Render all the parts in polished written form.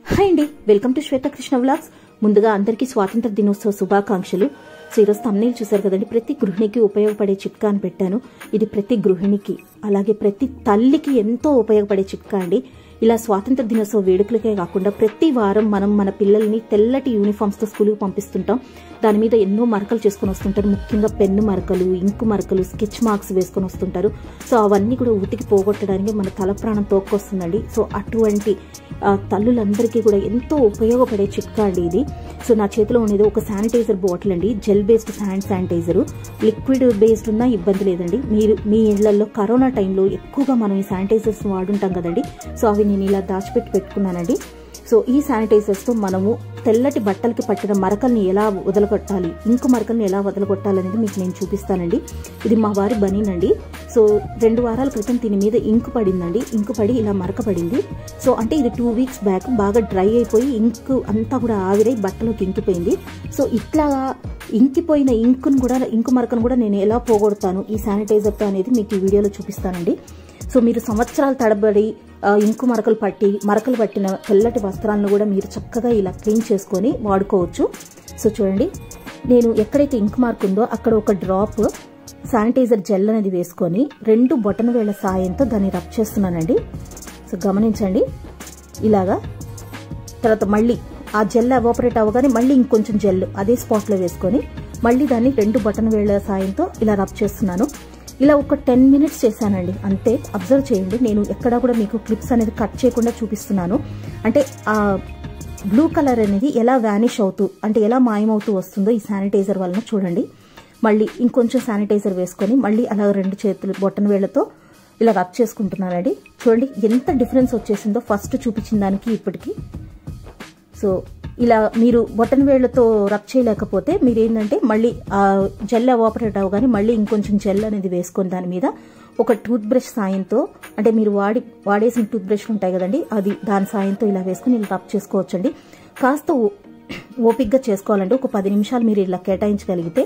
Hi అండి, welcome to Shweta Krishna vlogs. ముందుగా అందరికీ స్వాతంత్ర దినోత్సవ శుభాకాంక్షలు. సో ఈరోజు థంబ్నెయిల్ చూసారు కదండి, ప్రతి గృహిణికి ఉపయోగపడే చిట్కా అని పెట్టాను. ఇది ప్రతి గృహిణికి అలాగే ప్రతి తల్లికి ఎంతో ఉపయోగపడే చిట్కా అండి. ఇలా స్వాతంత్ర దినోత్సవ వేడుకలకే కాకుండా ప్రతి వారం మనం మన పిల్లల్ని తెల్లటి యూనిఫామ్స్తో స్కూల్కి పంపిస్తుంటాం. దాని మీద ఎన్నో మరకలు చేసుకుని వస్తుంటారు. ముఖ్యంగా పెన్ను మరకలు, ఇంకు మరకలు, స్కెచ్ మార్క్స్ వేసుకొని వస్తుంటారు. సో అవన్నీ కూడా ఉతికి పోగొట్టడానికి మన తల ప్రాణం తోక్కొస్తుందండి. సో అటువంటి తల్లులందరికీ కూడా ఎంతో ఉపయోగపడే చిట్కా అండి ఇది. సో నా చేతిలో ఉండేది ఒక శానిటైజర్ బాటిల్ అండి, gel based hand sanitiser. Liquid based ఉన్నా ఇబ్బంది లేదండి. మీరు మీ ఇళ్లలో కరోనా టైంలో ఎక్కువగా మనం ఈ శానిటైజర్స్ వాడుంటాం కదండి. సో అవి నేను ఇలా దాచిపెట్టి పెట్టుకున్నానండి. సో ఈ శానిటైజర్స్తో మనము తెల్లటి బట్టలకి పట్టిన మరకల్ని ఎలా వదలగొట్టాలి, ఇంకు మరకల్ని ఎలా వదలగొట్టాలనేది మీకు నేను చూపిస్తానండి. ఇది మా వారి బనీనండి. సో 2 వారాల క్రితం దీని మీద ఇంకు పడిందండి. ఇంకు పడి ఇలా మరక పడింది. సో అంటే ఇది 2 వీక్స్ బ్యాక్ బాగా డ్రై అయిపోయి ఇంకు అంతా కూడా ఆవిరై బట్టలోకి ఇంకిపోయింది. సో ఇట్లా ఇంకిపోయిన ఇంకు మరకను కూడా నేను ఎలా పోగొడతాను ఈ శానిటైజర్తో అనేది మీకు ఈ వీడియోలో చూపిస్తానండి. సో మీరు సంవత్సరాల తడబడి ఇంకు మరకలు పట్టిన తెల్లటి వస్త్రాలను కూడా మీరు చక్కగా ఇలా క్లీన్ చేసుకొని వాడుకోవచ్చు. సో చూడండి, నేను ఎక్కడైతే ఇంకు మార్క్ ఉందో అక్కడ ఒక డ్రాప్ శానిటైజర్ జెల్ అనేది వేసుకొని 2 బొటన వేళ్ల సాయంతో దాన్ని రబ్ చేస్తున్నానండి. సో గమనించండి ఇలాగా. తర్వాత మళ్ళీ ఆ జెల్ ఎవాపరేట్ అవ్వగానే మళ్ళీ ఇంకొంచెం జెల్ అదే స్పాట్లో వేసుకొని మళ్ళీ దాన్ని 2 బొటన వేళ్ల సాయంతో ఇలా రబ్ చేస్తున్నాను. ఇలా ఒక 10 మినిట్స్ చేశానండి అంతే. అబ్జర్వ్ చేయండి, నేను ఎక్కడా కూడా మీకు క్లిప్స్ అనేది కట్ చేయకుండా చూపిస్తున్నాను. అంటే ఆ బ్లూ కలర్ అనేది ఎలా వ్యానిష్ అవుతూ, అంటే ఎలా మాయమవుతూ వస్తుందో ఈ శానిటైజర్ వలన చూడండి. మళ్ళీ ఇంకొంచెం శానిటైజర్ వేసుకొని మళ్ళీ అలా 2 చేతులు బొట్టన వేళ్లతో ఇలా రబ్ చేసుకుంటున్నానండి. చూడండి ఎంత డిఫరెన్స్ వచ్చేసిందో ఫస్ట్ చూపించిన దానికి ఇప్పటికి. సో ఇలా మీరు బొటన వేళ్లతో రబ్ చేయలేకపోతే మీరు ఏంటంటే మళ్ళీ ఆ జెల్ ఎవాపరేట్ అవగానే మళ్ళీ ఇంకొంచెం జెల్ అనేది వేసుకొని దాని మీద ఒక టూత్ బ్రష్ సాయంతో, అంటే మీరు వాడేసిన టూత్ బ్రష్లు ఉంటాయి కదండి, అది దాని సాయంతో ఇలా వేసుకుని ఇలా రబ్ చేసుకోవచ్చండి. కాస్త ఓపిక్గా చేసుకోవాలండి. ఒక 10 నిమిషాలు మీరు ఇలా కేటాయించగలిగితే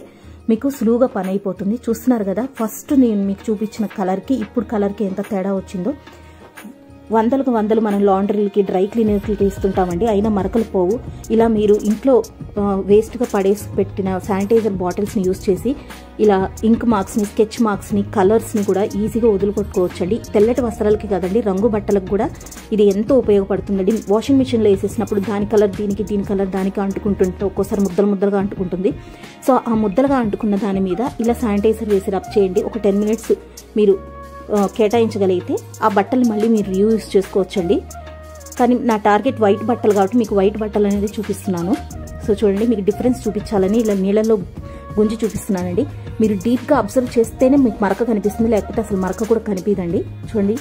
మీకు సులువుగా పని అయిపోతుంది. చూస్తున్నారు కదా, ఫస్ట్ నేను మీకు చూపించిన కలర్కి ఇప్పుడు కలర్కి ఎంత తేడా వచ్చిందో. వందలకు వందలు మనం లాండ్రీలకి, డ్రై క్లీనర్కి తీస్తుంటామండి, అయినా మరకలు పోవు. ఇలా మీరు ఇంట్లో వేస్ట్గా పడేసి పెట్టిన శానిటైజర్ బాటిల్స్ని యూజ్ చేసి ఇలా ఇంక్ మార్క్స్ని, స్కెచ్ మార్క్స్ని, కలర్స్ని కూడా ఈజీగా వదులుకొట్టుకోవచ్చండి. తెల్లటి వస్త్రాలకి కదండి, రంగు బట్టలకు కూడా ఇది ఎంతో ఉపయోగపడుతుందండి. వాషింగ్ మిషన్లో వేసేసినప్పుడు దాని కలర్ దీనికి, దీని కలర్ దానికి అంటుకుంటుంటే ఒక్కోసారి ముద్దలుగా అంటుకుంటుంది. సో ఆ ముద్దలుగా అంటుకున్న దాని మీద ఇలా శానిటైజర్ వేసి రబ్ చేయండి. ఒక 10 మినిట్స్ మీరు కేటాయించగలిగితే ఆ బట్టలు మళ్ళీ మీరు యూజ్ చేసుకోవచ్చండి. కానీ నా టార్గెట్ వైట్ బట్టలు కాబట్టి మీకు వైట్ బట్టలు అనేది చూపిస్తున్నాను. సో చూడండి, మీకు డిఫరెన్స్ చూపించాలని ఇలా నీళ్ళల్లో గుంజి చూపిస్తున్నానండి. మీరు డీప్గా అబ్జర్వ్ చేస్తేనే మీకు మరక కనిపిస్తుంది, లేకపోతే అసలు మరక కూడా కనిపించదండి. చూడండి,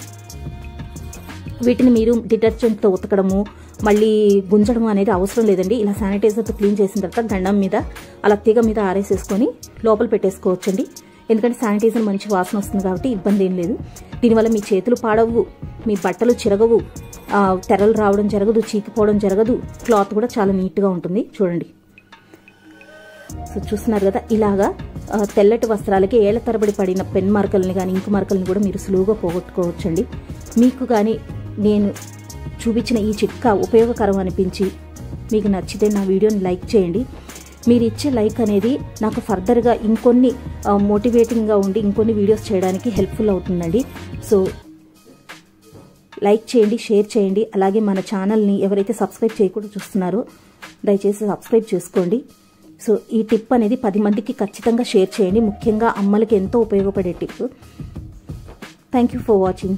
వీటిని మీరు డిటర్జెంట్తో ఉతకడము మళ్ళీ గుంజడం అనేది అవసరం లేదండి. ఇలా శానిటైజర్తో క్లీన్ చేసిన తర్వాత గండం మీద అలా తీగ మీద ఆరేసేసుకొని లోపల పెట్టేసుకోవచ్చండి. ఎందుకంటే శానిటైజర్ మంచి వాసన వస్తుంది కాబట్టి ఇబ్బంది ఏం లేదు. దీనివల్ల మీ చేతులు పాడవు, మీ బట్టలు చిరగవు, తెరలు రావడం జరగదు, చీకిపోవడం జరగదు. క్లాత్ కూడా చాలా నీట్గా ఉంటుంది. చూడండి, సో చూస్తున్నారు కదా, ఇలాగా తెల్లటి వస్త్రాలకి ఏళ్ల తరబడి పడిన పెన్ మరకల్ని కానీ ఇంకు మరకల్ని కూడా మీరు సులువుగా పోగొట్టుకోవచ్చండి. మీకు కానీ నేను చూపించిన ఈ చిట్కా ఉపయోగకరం అనిపించి మీకు నచ్చితే నా వీడియోని లైక్ చేయండి. మీరు ఇచ్చే లైక్ అనేది నాకు ఫర్దర్గా ఇంకొన్ని మోటివేటింగ్గా ఉండి ఇంకొన్ని వీడియోస్ చేయడానికి హెల్ప్ఫుల్ అవుతుందండి. సో లైక్ చేయండి, షేర్ చేయండి. అలాగే మన ఛానల్ని ఎవరైతే సబ్స్క్రైబ్ చేయకుండా చూస్తున్నారో దయచేసి సబ్స్క్రైబ్ చేసుకోండి. సో ఈ టిప్ అనేది 10 మందికి ఖచ్చితంగా షేర్ చేయండి. ముఖ్యంగా అమ్మలకి ఎంతో ఉపయోగపడే tip. Thank you for watching.